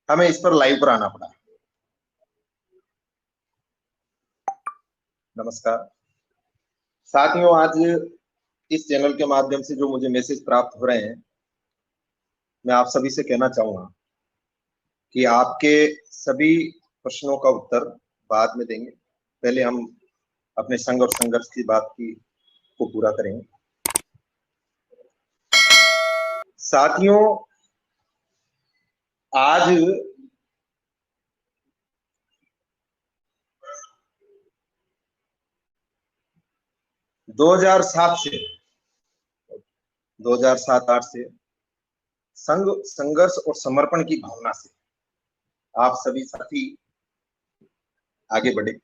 हमें इस पर लाइव पर आना पड़ा। नमस्कार साथियों, आज इस चैनल के माध्यम से जो मुझे मैसेज प्राप्त हो रहे हैं, मैं आप सभी से कहना चाहूंगा कि आपके सभी प्रश्नों का उत्तर बाद में देंगे। पहले हम अपने संघ और संघर्ष की बात को पूरा करेंगे। साथियों, आज 2007 से 2007-8 से संघ, संघर्ष और समर्पण की भावना से आप सभी साथी आगे बढ़े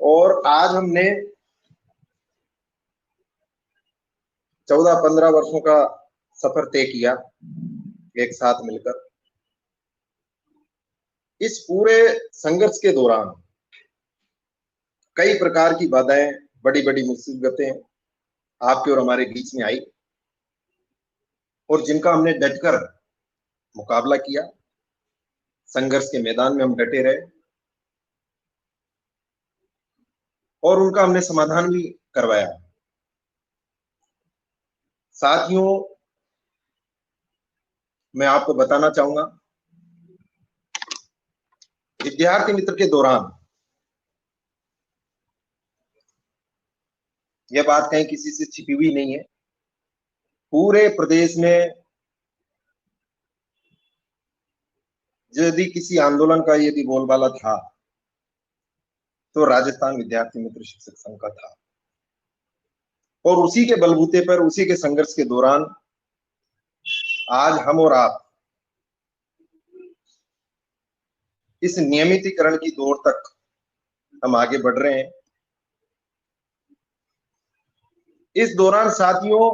और आज हमने 14-15 वर्षों का सफर तय किया एक साथ मिलकर। इस पूरे संघर्ष के दौरान कई प्रकार की बाधाएं, बड़ी बड़ी मुसीबतें आपके और हमारे बीच में आई और जिनका हमने डटकर मुकाबला किया। संघर्ष के मैदान में हम डटे रहे और उनका हमने समाधान भी करवाया। साथियों, मैं आपको बताना चाहूंगा, विद्यार्थी मित्र के दौरान यह बात कहीं किसी से छिपी हुई नहीं है। पूरे प्रदेश में यदि किसी आंदोलन का यदि बोलबाला था तो राजस्थान विद्यार्थी मित्र शिक्षक संघ का था और उसी के बलबूते पर, उसी के संघर्ष के दौरान आज हम और आप इस नियमितीकरण की दौड़ तक हम आगे बढ़ रहे हैं। इस दौरान साथियों,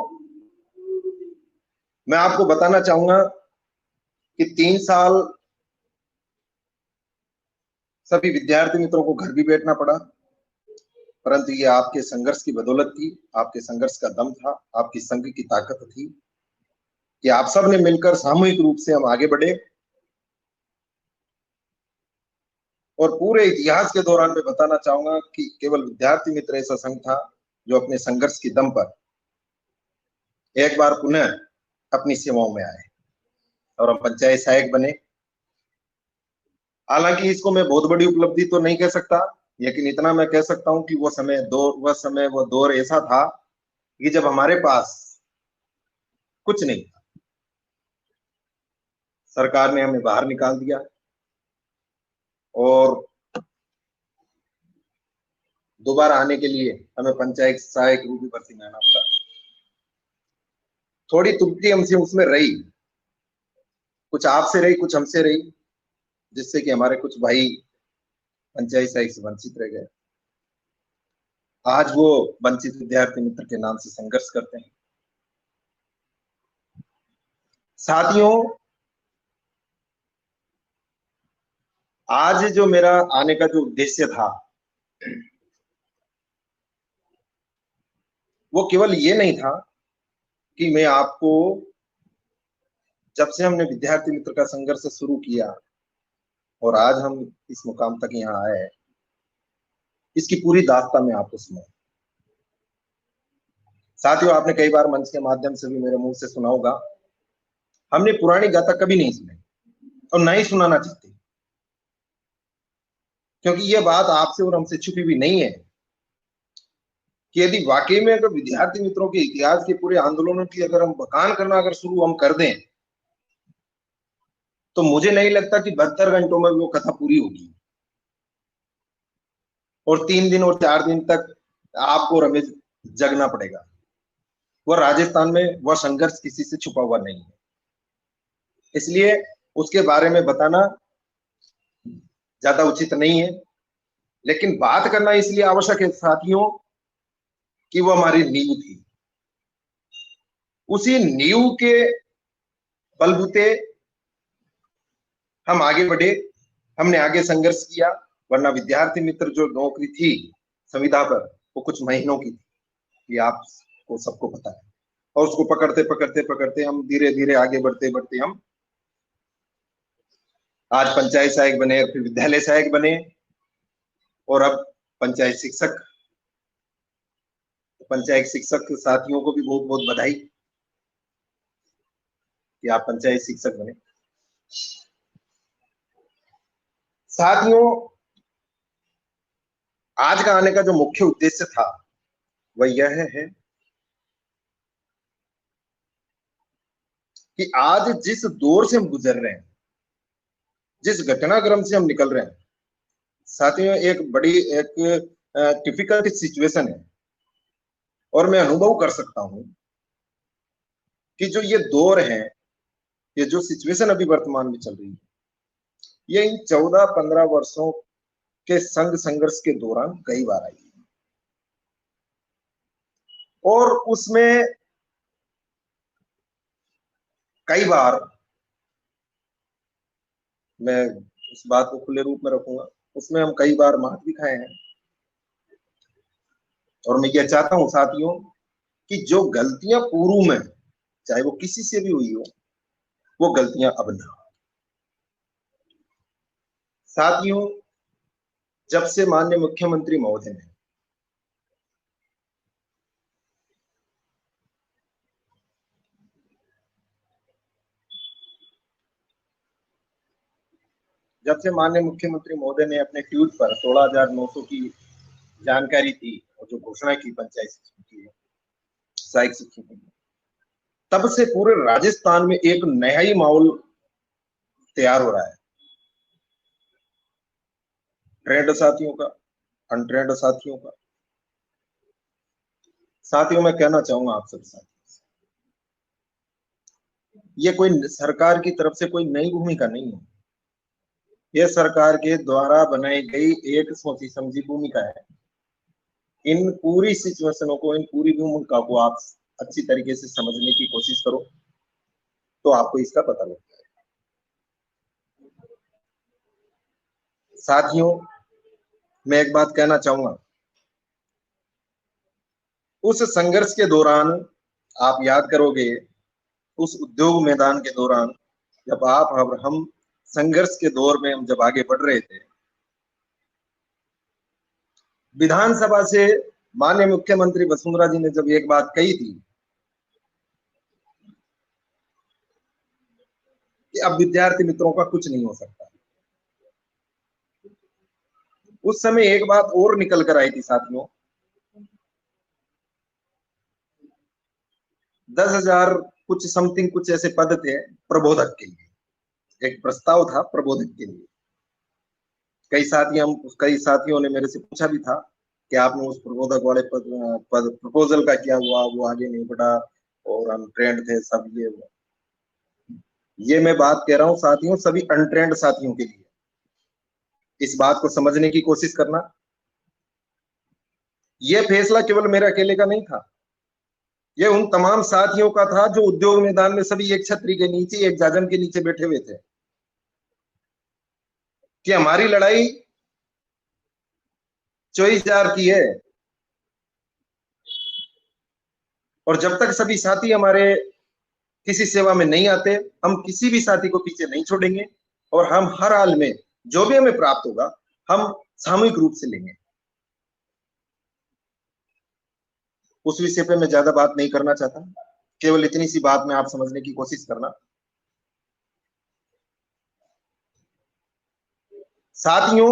मैं आपको बताना चाहूंगा कि 3 साल सभी विद्यार्थी मित्रों को घर भी बैठना पड़ा, परंतु ये आपके संघर्ष की बदौलत थी, आपके संघर्ष का दम था, आपकी संघ की ताकत थी कि आप सब ने मिलकर सामूहिक रूप से हम आगे बढ़े। और पूरे इतिहास के दौरान मैं बताना चाहूंगा कि केवल विद्यार्थी मित्र ऐसा संघ था जो अपने संघर्ष की दम पर एक बार पुनः अपनी सेवाओं में आए और हम पंचायत सहायक बने। हालांकि इसको मैं बहुत बड़ी उपलब्धि तो नहीं कह सकता, लेकिन इतना मैं कह सकता हूं कि वो दौर ऐसा था कि जब हमारे पास कुछ नहीं था, सरकार ने हमें बाहर निकाल दिया और दोबारा आने के लिए हमें पंचायत सहायक रूप में भर्ती में आना पड़ा। थोड़ी त्रुटि हमसे उसमें रही, कुछ आपसे रही, कुछ हमसे रही, जिससे कि हमारे कुछ भाई पंचायत सहायक से वंचित रह गए। आज वो वंचित विद्यार्थी मित्र के नाम से संघर्ष करते हैं। साथियों, आज जो मेरा आने का जो उद्देश्य था वो केवल ये नहीं था कि मैं आपको, जब से हमने विद्यार्थी मित्र का संघर्ष शुरू किया और आज हम इस मुकाम तक यहाँ आए हैं, इसकी पूरी दास्तां मैं आपको सुनाऊं। साथियों, आपने कई बार मंच के माध्यम से भी मेरे मुंह से सुना होगा, हमने पुरानी गाथा कभी नहीं सुनी और ना ही सुनाना चाहते, क्योंकि यह बात आपसे और हमसे छुपी हुई नहीं है कि यदि वाकई में अगर विद्यार्थी मित्रों के इतिहास के पूरे आंदोलनों की अगर हम बखान करना अगर शुरू हम कर दें तो मुझे नहीं लगता कि 72 घंटों में वो कथा पूरी होगी और 3 दिन और 4 दिन तक आपको और हमें जगना पड़ेगा। वह राजस्थान में वह संघर्ष किसी से छुपा हुआ नहीं है, इसलिए उसके बारे में बताना ज्यादा उचित नहीं है, लेकिन बात करना इसलिए आवश्यक है साथियों कि वो हमारी नींव थी। उसी नींव के बलबूते हम आगे बढ़े, हमने आगे संघर्ष किया, वरना विद्यार्थी मित्र जो नौकरी थी संविदा पर वो कुछ महीनों की थी, ये आपको सबको पता है। और उसको पकड़ते पकड़ते पकड़ते हम धीरे धीरे आगे बढ़ते बढ़ते हम आज पंचायत सहायक बने, फिर विद्यालय सहायक बने और अब पंचायत शिक्षक। पंचायत शिक्षक साथियों को भी बहुत बहुत बधाई कि आप पंचायत शिक्षक बने। साथियों, आज का आने का जो मुख्य उद्देश्य था वह यह है कि आज जिस दौर से हम गुजर रहे हैं, जिस घटनाक्रम से हम निकल रहे हैं, साथियों एक बड़ी एक डिफिकल्ट सिचुएशन है और मैं अनुभव कर सकता हूं कि जो ये दौर है, ये जो सिचुएशन अभी वर्तमान में चल रही है, ये इन 14-15 वर्षों के संघ संघर्ष के दौरान कई बार आई और उसमें कई बार, मैं इस बात को खुले रूप में रखूंगा, उसमें हम कई बार मात भी खाए हैं। और मैं ये चाहता हूं साथियों कि जो गलतियां पूर्व में चाहे वो किसी से भी हुई हो, वो गलतियां अब ना हो। साथियों, जब से माननीय मुख्यमंत्री महोदय ने अपने ट्वीट पर 16,900 की जानकारी दी और जो घोषणा की पंचायत शिक्षकों की, सहायक शिक्षकों की, तब से पूरे राजस्थान में एक नया ही माहौल तैयार हो रहा है। ट्रेंड साथियों का, अनट्रेंड साथियों का। साथियों, मैं कहना चाहूंगा आप सभी साथियों, ये कोई सरकार की तरफ से कोई नई भूमिका नहीं है, यह सरकार के द्वारा बनाई गई एक सोची समझी भूमिका है। इन पूरी सिचुएशनों को, इन पूरी भूमिका को आप अच्छी तरीके से समझने की कोशिश करो तो आपको इसका पता लगता है। साथियों, मैं एक बात कहना चाहूंगा, उस संघर्ष के दौरान आप याद करोगे, उस उद्योग मैदान के दौरान जब आप और हम संघर्ष के दौर में हम जब आगे बढ़ रहे थे, विधानसभा से माननीय मुख्यमंत्री वसुंधरा जी ने जब एक बात कही थी कि अब विद्यार्थी मित्रों का कुछ नहीं हो सकता, उस समय एक बात और निकल कर आई थी साथियों, 10,000 कुछ समथिंग कुछ ऐसे पद थे प्रबोधक के लिए, एक प्रस्ताव था प्रबोधक के लिए। कई साथियों ने मेरे से पूछा भी था कि आपने उस प्रबोधक वाले पद प्रपोजल का क्या हुआ, वो आगे नहीं बढ़ा और हम ट्रेंड थे सब। ये मैं बात कह रहा हूं साथियों सभी अनट्रेंड साथियों के लिए, इस बात को समझने की कोशिश करना। यह फैसला केवल मेरे अकेले का नहीं था, ये उन तमाम साथियों का था जो उद्योग मैदान में सभी एक छतरी के नीचे, एक जाजम के नीचे बैठे हुए थे कि हमारी लड़ाई 24,000 की है और जब तक सभी साथी हमारे किसी सेवा में नहीं आते, हम किसी भी साथी को पीछे नहीं छोड़ेंगे और हम हर हाल में जो भी हमें प्राप्त होगा हम सामूहिक रूप से लेंगे। उस विषय पे मैं ज्यादा बात नहीं करना चाहता, केवल इतनी सी बात में आप समझने की कोशिश करना। साथियों,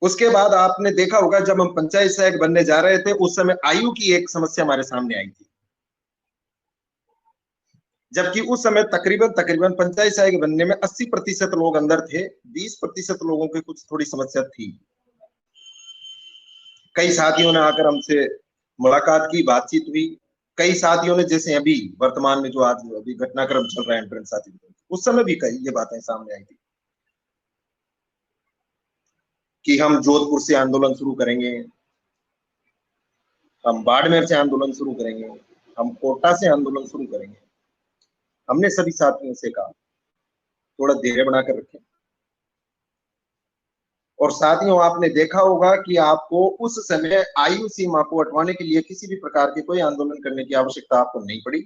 उसके बाद आपने देखा होगा जब हम पंचायत सहायक बनने जा रहे थे, उस समय आयु की एक समस्या हमारे सामने आई थी, जबकि उस समय तकरीबन पंचायत सहायक बनने में 80% लोग अंदर थे, 20% लोगों की कुछ थोड़ी समस्या थी। कई साथियों ने आकर हमसे मुलाकात की, बातचीत हुई। कई साथियों ने, जैसे अभी वर्तमान में जो आज अभी घटनाक्रम चल रहा है एंट्रेंस साथी, उस समय भी कई ये बातें सामने आई थी कि हम जोधपुर से आंदोलन शुरू करेंगे, हम बाड़मेर से आंदोलन शुरू करेंगे, हम कोटा से आंदोलन शुरू करेंगे। हमने सभी साथियों से कहा थोड़ा धैर्य बनाकर रखें। और साथियों, आपने देखा होगा कि आपको उस समय आयु सीमा को हटवाने के लिए किसी भी प्रकार के कोई आंदोलन करने की आवश्यकता आपको नहीं पड़ी।